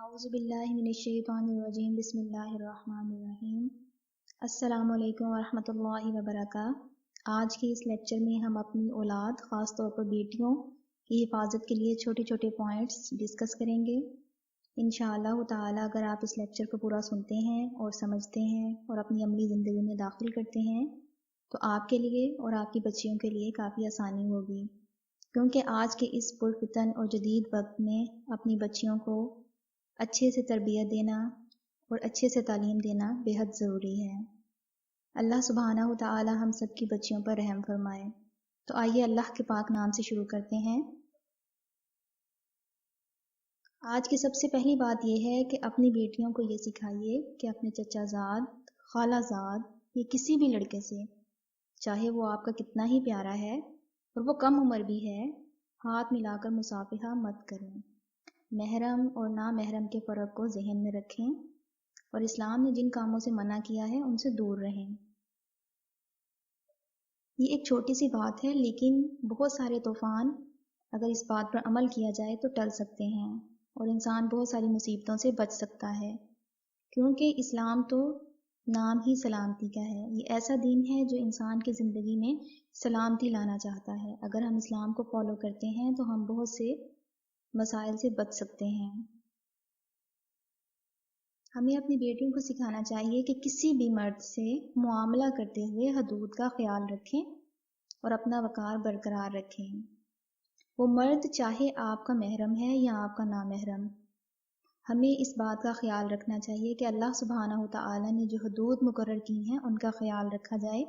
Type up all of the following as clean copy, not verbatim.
औज़ु बिल्लाहि मिनश्शैतानिर्रजीम बिस्मिल्लाहिर्रहमानिर्रहीम। अस्सलामु अलैकुम वरहमतुल्लाहि वबरकातुहू। आज के इस लेक्चर में हम अपनी औलाद ख़ास तौर पर बेटियों की हिफाजत के लिए छोटे छोटे पॉइंट्स डिस्कस करेंगे। इंशाअल्लाह ताला अगर आप इस लेक्चर को पूरा सुनते हैं और समझते हैं और अपनी अमली ज़िंदगी में दाखिल करते हैं तो आपके लिए और आपकी बच्चियों के लिए काफ़ी आसानी होगी, क्योंकि आज के इस पुरफितन और जदीद वक्त में अपनी बच्चियों को अच्छे से तरबियत देना और अच्छे से तालीम देना बेहद ज़रूरी है। अल्लाह सुब्हानहू तआला हम सब की बच्चियों पर रहम फरमाए। तो आइए अल्लाह के पाक नाम से शुरू करते हैं। आज की सबसे पहली बात यह है कि अपनी बेटियों को ये सिखाइए कि अपने चचाजाद, खालाजाद या किसी भी लड़के से, चाहे वो आपका कितना ही प्यारा है और वो कम उम्र भी है, हाथ मिलाकर मुसाफिहा मत करें। महरम और ना महरम के फ़र्क को जहन में रखें और इस्लाम ने जिन कामों से मना किया है उनसे दूर रहें। ये एक छोटी सी बात है, लेकिन बहुत सारे तूफ़ान अगर इस बात पर अमल किया जाए तो टल सकते हैं और इंसान बहुत सारी मुसीबतों से बच सकता है, क्योंकि इस्लाम तो नाम ही सलामती का है। ये ऐसा दीन है जो इंसान की ज़िंदगी में सलामती लाना चाहता है। अगर हम इस्लाम को फॉलो करते हैं तो हम बहुत से मसाइल से बच सकते हैं। हमें अपनी बेटियों को सिखाना चाहिए कि किसी भी मर्द से मुआमला करते हुए हदूद का ख्याल रखें और अपना वक़ार बरकरार रखें। वो मर्द चाहे आपका महरम है या आपका नामहरम, हमें इस बात का ख्याल रखना चाहिए कि अल्लाह सुब्हानहू तआला ने जो हदूद मुकर्रर की हैं उनका ख्याल रखा जाए,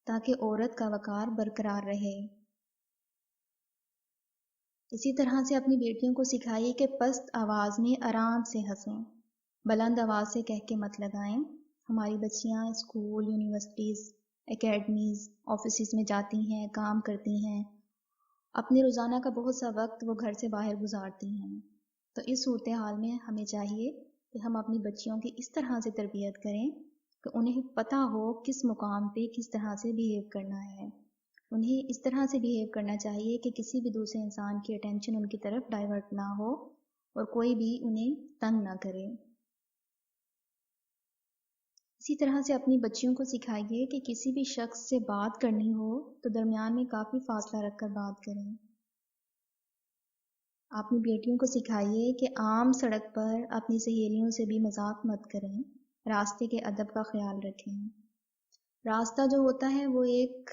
ताकि औरत का वक़ार बरकरार रहे। इसी तरह से अपनी बेटियों को सिखाइए कि पस्त आवाज़ में आराम से हंसें, बुलंद आवाज़ से कह के मत लगाएं। हमारी बच्चियां स्कूल, यूनिवर्सिटीज़, एकेडमीज़, ऑफिस में जाती हैं, काम करती हैं, अपने रोज़ाना का बहुत सा वक्त वो घर से बाहर गुजारती हैं। तो इस सूरत हाल में हमें चाहिए कि हम अपनी बच्चियों की इस तरह से तरबियत करें कि उन्हें पता हो किस मुकाम पे किस तरह से बिहेव करना है। उन्हें इस तरह से बिहेव करना चाहिए कि किसी भी दूसरे इंसान की अटेंशन उनकी तरफ डाइवर्ट ना हो और कोई भी उन्हें तंग ना करे। इसी तरह से अपनी बच्चियों को सिखाइए कि किसी भी शख्स से बात करनी हो तो दरमियान में काफ़ी फासला रखकर बात करें। अपनी बेटियों को सिखाइए कि आम सड़क पर अपनी सहेलियों से भी मजाक मत करें, रास्ते के अदब का ख्याल रखें। रास्ता जो होता है वो एक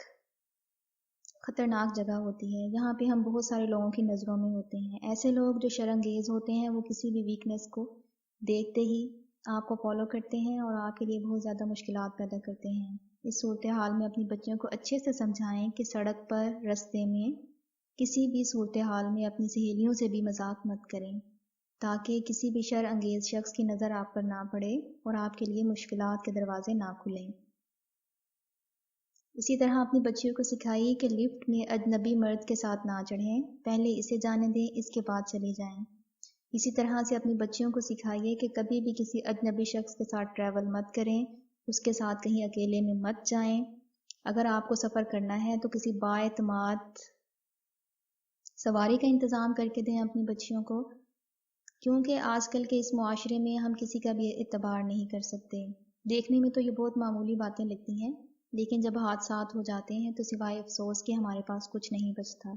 ख़तरनाक जगह होती है, यहाँ पे हम बहुत सारे लोगों की नज़रों में होते हैं। ऐसे लोग जो शर्मंगेज़ होते हैं वो किसी भी वीकनेस को देखते ही आपको फॉलो करते हैं और आपके लिए बहुत ज़्यादा मुश्किलात पैदा करते हैं। इस सूरत हाल में अपनी बच्चियों को अच्छे से समझाएं कि सड़क पर, रास्ते में, किसी भी सूरत हाल में अपनी सहेलियों से भी मजाक मत करें, ताकि किसी भी शर्मंगेज़ शख्स की नज़र आप पर ना पड़े और आपके लिए मुश्किलात के दरवाजे ना खुलें। इसी तरह अपनी बच्चियों को सिखाइए कि लिफ्ट में अजनबी मर्द के साथ ना चढ़ें, पहले इसे जाने दें, इसके बाद चले जाएं। इसी तरह से अपनी बच्चियों को सिखाइए कि कभी भी किसी अजनबी शख्स के साथ ट्रैवल मत करें, उसके साथ कहीं अकेले में मत जाएं। अगर आपको सफ़र करना है तो किसी बाएतमाद सवारी का इंतज़ाम करके दें अपनी बच्चियों को, क्योंकि आजकल के इस मुआशरे में हम किसी का भी एतबार नहीं कर सकते। देखने में तो ये बहुत मामूली बातें लगती हैं, लेकिन जब हादसात हो जाते हैं तो सिवाय अफसोस के हमारे पास कुछ नहीं बचता।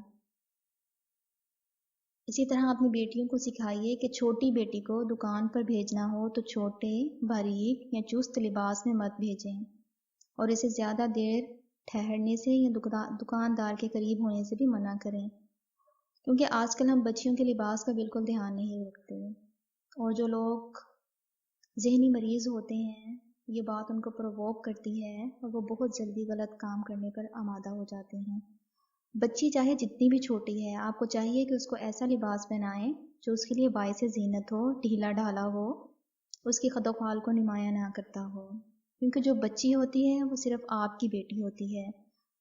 इसी तरह अपनी बेटियों को सिखाइए कि छोटी बेटी को दुकान पर भेजना हो तो छोटे, बारीक या चुस्त लिबास में मत भेजें और इसे ज़्यादा देर ठहरने से या दुकानदार के करीब होने से भी मना करें, क्योंकि आजकल हम बच्चियों के लिबास का बिल्कुल ध्यान नहीं रखते और जो लोग ज़हनी मरीज़ होते हैं ये बात उनको प्रोवोक करती है और वो बहुत जल्दी गलत काम करने पर आमादा हो जाते हैं। बच्ची चाहे जितनी भी छोटी है, आपको चाहिए कि उसको ऐसा लिबास पहनाएं जो उसके लिए बाइसे ज़ीनत हो, ढीला ढाला हो, उसकी ख़द-ओ-ख़ाल को नुमायां ना करता हो, क्योंकि जो बच्ची होती है वो सिर्फ आपकी बेटी होती है,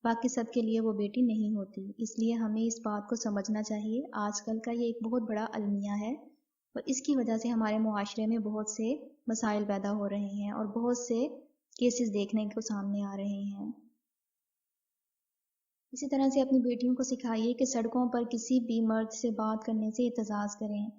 बाकी सब के लिए वो बेटी नहीं होती। इसलिए हमें इस बात को समझना चाहिए। आजकल का ये एक बहुत बड़ा अलमिया है और इसकी वजह से हमारे मुआशरे में बहुत से मसाइल पैदा हो रहे हैं और बहुत से केसेस देखने को सामने आ रहे हैं। इसी तरह से अपनी बेटियों को सिखाइए कि सड़कों पर किसी भी मर्द से बात करने से एहतजाज करें।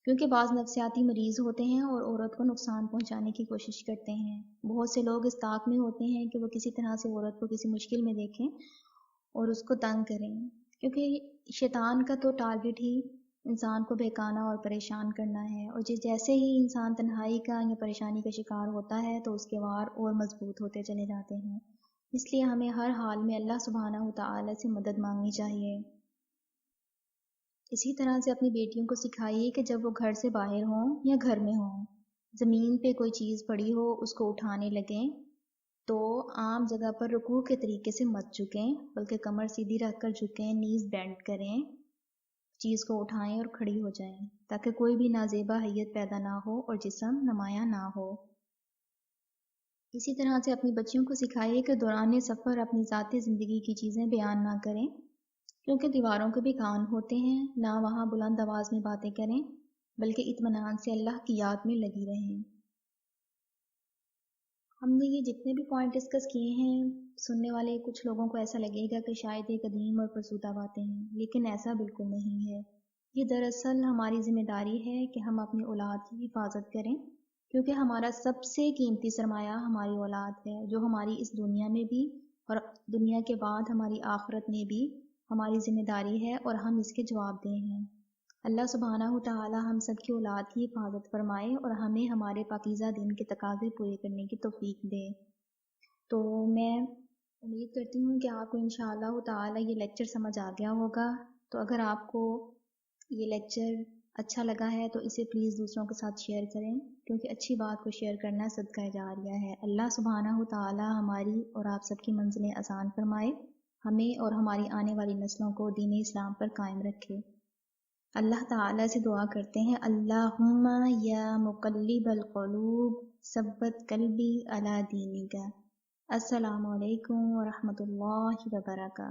کیونکہ بعض نفسیاتی مریض ہوتے ہیں اور عورت کو نقصان پہنچانے کی کوشش کرتے ہیں۔ بہت سے لوگ اس طاق میں ہوتے ہیں کہ وہ کسی طرح سے عورت کو کسی مشکل میں دیکھیں اور اس کو تنگ کریں، کیونکہ شیطان کا تو ٹارگٹ ہی انسان کو بہکانا اور پریشان کرنا ہے، اور جیسے ہی انسان تنہائی کا یا پریشانی کا شکار ہوتا ہے تو اس کے وار اور مضبوط ہوتے چلے جاتے ہیں۔ اس لیے ہمیں ہر حال میں اللہ سبحانہ وتعالی سے مدد مانگنی چاہیے۔ اسی طرح سے اپنی بیٹیوں کو سکھائیے کہ جب وہ گھر سے باہر ہوں یا گھر میں ہوں، زمین پہ کوئی چیز پڑی ہو اس کو اٹھانے لگیں تو عام جگہ پر رکوع کے طریقے سے مت جھکیں، بلکہ کمر سیدھی رکھ کر جھکیں، نیز بینڈ کریں، چیز کو اٹھائیں اور کھڑی ہو جائیں تاکہ کوئی بھی نازیبا حیت پیدا نہ ہو اور جسم نمایاں نہ ہو۔ اسی طرح سے اپنی بچیوں کو سکھائیے کہ دوران سفر اپنی ذاتی زندگی کی چیزیں بیان نہ کریں، کیونکہ دیواروں کے بھی کان ہوتے ہیں، نہ وہاں بلند آواز میں باتیں کریں بلکہ اطمینان سے اللہ کی یاد میں لگی رہیں۔ ہم نے یہ جتنے بھی پوائنٹ ڈسکس کیے ہیں، سننے والے کچھ لوگوں کو ایسا لگے گا کہ شاید یہ قدیم اور فرسودہ باتیں ہیں، لیکن ایسا بالکل نہیں ہے۔ یہ دراصل ہماری ذمہ داری ہے کہ ہم اپنی اولاد کی حفاظت کریں، کیونکہ ہمارا سب سے قیمتی سرمایہ ہماری اولاد ہے، جو ہماری اس دنیا میں بھی اور دنیا کے بعد ہماری آخرت میں بھی ہماری ذمہ داری ہے اور ہم اس کے جواب دہ ہیں۔ اللہ سبحانہ وتعالی ہم سب کی اولاد کی حفاظت فرمائے اور ہمیں ہمارے پاکیزہ دین کے تقاضے پورے کرنے کی توفیق دے۔ تو میں امید کرتی ہوں کہ آپ کو انشاءاللہ تعالی یہ لیکچر سمجھ آ گیا ہوگا۔ تو اگر آپ کو یہ لیکچر اچھا لگا ہے تو اسے پلیز دوسروں کے ساتھ شیئر کریں، کیونکہ اچھی بات کو شیئر کرنا صدقہ جاریہ ہے۔ اللہ سبحانہ تعالی ہماری اور آپ سب کی منزلیں آسان فرمائے، ہمیں اور ہماری آنے والی نسلوں کو دین اسلام پر قائم رکھے۔ اللہ تعالیٰ سے دعا کرتے ہیں، اللہم یا مقلب القلوب ثبت قلبی علی دینک۔ السلام علیکم ورحمۃ اللہ وبرکاتہ۔